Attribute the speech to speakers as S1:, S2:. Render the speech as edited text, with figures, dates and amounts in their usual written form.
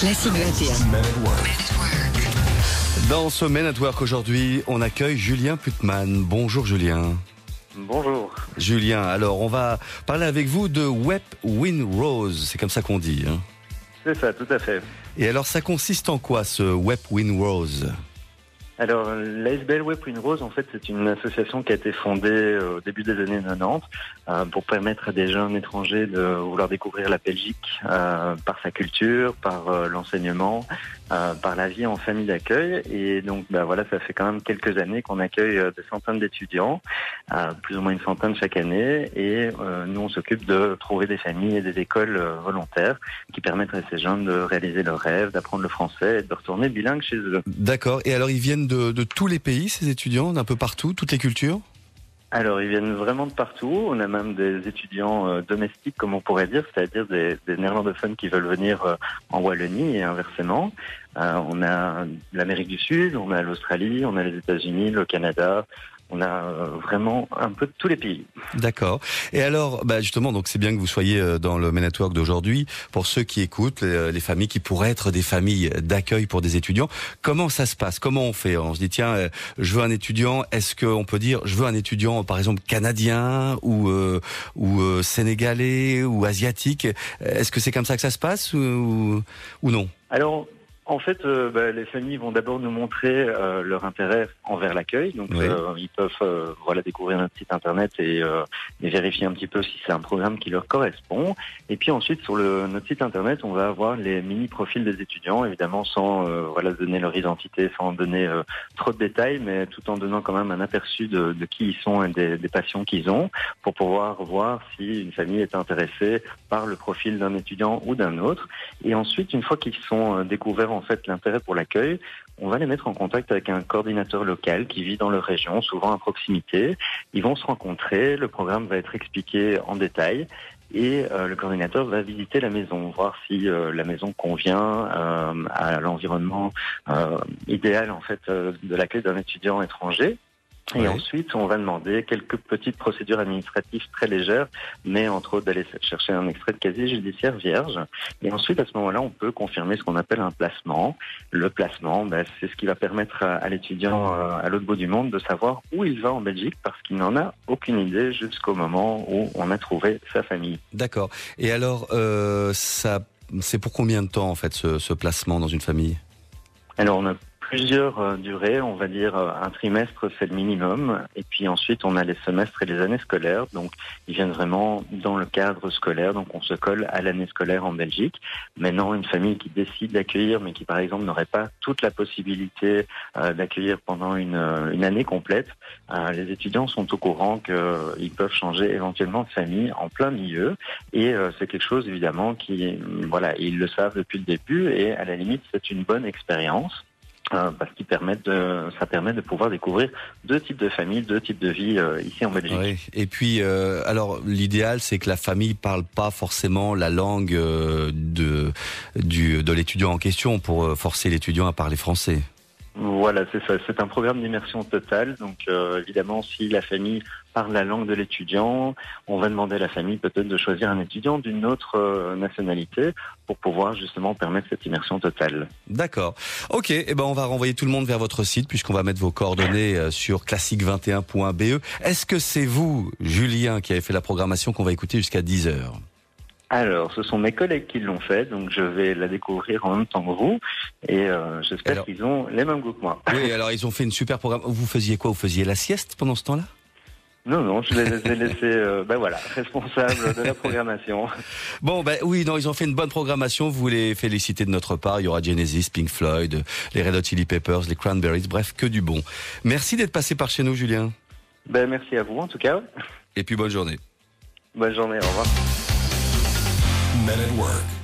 S1: Classique 21.
S2: Men at Work.
S3: Dans ce Men at Work aujourd'hui, on accueille Julien Putman. Bonjour Julien.
S4: Bonjour.
S3: Julien, alors on va parler avec vous de Wep Win Rose, c'est comme ça qu'on dit. Hein.
S4: C'est ça, tout à fait.
S3: Et alors ça consiste en quoi ce Wep Win Rose ?
S4: Alors, l'ASBL Wep Win Rose, en fait, c'est une association qui a été fondée au début des années 90 pour permettre à des jeunes étrangers de vouloir découvrir la Belgique par sa culture, par l'enseignement, par la vie en famille d'accueil. Et donc, voilà, ça fait quand même quelques années qu'on accueille des centaines d'étudiants, plus ou moins une centaine chaque année. Et nous, on s'occupe de trouver des familles et des écoles volontaires qui permettent à ces jeunes de réaliser leurs rêves, d'apprendre le français et de retourner bilingue chez eux.
S3: D'accord, et alors ils viennent de tous les pays, ces étudiants, d'un peu partout, toutes les cultures ?
S4: Alors, ils viennent vraiment de partout. On a même des étudiants domestiques, comme on pourrait dire, c'est-à-dire des néerlandophones qui veulent venir en Wallonie et inversement. On a l'Amérique du Sud, on a l'Australie, on a les États-Unis, le Canada. On a vraiment un peu de tous les pays.
S3: D'accord. Et alors, justement, donc c'est bien que vous soyez dans le Men at Work d'aujourd'hui. Pour ceux qui écoutent, les familles qui pourraient être des familles d'accueil pour des étudiants, comment ça se passe ? Comment on fait ? On se dit, tiens, je veux un étudiant. Est-ce qu'on peut dire, je veux un étudiant, par exemple, canadien ou sénégalais ou asiatique ? Est-ce que c'est comme ça que ça se passe ou non ?
S4: Alors, en fait, les familles vont d'abord nous montrer leur intérêt envers l'accueil. Donc,
S3: oui.
S4: Ils peuvent découvrir notre site internet et vérifier un petit peu si c'est un programme qui leur correspond. Et puis ensuite, sur notre site internet, on va avoir les mini-profils des étudiants, évidemment sans donner leur identité, sans donner trop de détails, mais tout en donnant quand même un aperçu de qui ils sont et des passions qu'ils ont, pour pouvoir voir si une famille est intéressée par le profil d'un étudiant ou d'un autre. Et ensuite, une fois qu'ils sont découverts en fait l'intérêt pour l'accueil, on va les mettre en contact avec un coordinateur local qui vit dans leur région, souvent à proximité. Ils vont se rencontrer, le programme va être expliqué en détail et le coordinateur va visiter la maison, voir si la maison convient à l'environnement idéal en fait de l'accueil d'un étudiant étranger. Et ensuite, on va demander quelques petites procédures administratives très légères, mais entre autres d'aller chercher un extrait de casier judiciaire vierge. Et ensuite, à ce moment-là, on peut confirmer ce qu'on appelle un placement. Le placement, c'est ce qui va permettre à l'étudiant à l'autre bout du monde de savoir où il va en Belgique, parce qu'il n'en a aucune idée jusqu'au moment où on a trouvé sa famille.
S3: D'accord. Et alors, c'est pour combien de temps, en fait, ce placement dans une famille ?
S4: Alors, on a plusieurs durées, on va dire un trimestre c'est le minimum, et puis ensuite on a les semestres et les années scolaires, donc ils viennent vraiment dans le cadre scolaire, donc on se colle à l'année scolaire en Belgique. Maintenant, une famille qui décide d'accueillir, mais qui par exemple n'aurait pas toute la possibilité d'accueillir pendant une année complète, les étudiants sont au courant qu'ils peuvent changer éventuellement de famille en plein milieu, et c'est quelque chose évidemment qui, ils le savent depuis le début, et à la limite c'est une bonne expérience. Parce qu'ils ça permet de pouvoir découvrir deux types de familles, deux types de vie ici en Belgique.
S3: Oui. Et puis, alors l'idéal, c'est que la famille parle pas forcément la langue de l'étudiant en question pour forcer l'étudiant à parler français.
S4: Voilà, c'est ça. C'est un programme d'immersion totale. Donc, évidemment, si la famille parle la langue de l'étudiant, on va demander à la famille peut-être de choisir un étudiant d'une autre nationalité pour pouvoir justement permettre cette immersion totale.
S3: D'accord. Ok. On va renvoyer tout le monde vers votre site puisqu'on va mettre vos coordonnées sur classique21.be. Est-ce que c'est vous, Julien, qui avez fait la programmation qu'on va écouter jusqu'à 10h ?
S4: Alors, ce sont mes collègues qui l'ont fait, donc je vais la découvrir en même temps que vous, et j'espère qu'ils ont les mêmes goûts que moi.
S3: Oui, alors ils ont fait une super programme. Vous faisiez quoi ? Vous faisiez la sieste pendant ce temps-là ?
S4: Non, je les ai laissés, responsables de la programmation.
S3: Ils ont fait une bonne programmation. Vous les félicitez de notre part. Il y aura Genesis, Pink Floyd, les Red Hot Chili Peppers, les Cranberries, bref, que du bon. Merci d'être passé par chez nous, Julien.
S4: Merci à vous, en tout cas.
S3: Et puis bonne journée.
S4: Bonne journée, au revoir.
S2: Men at Work.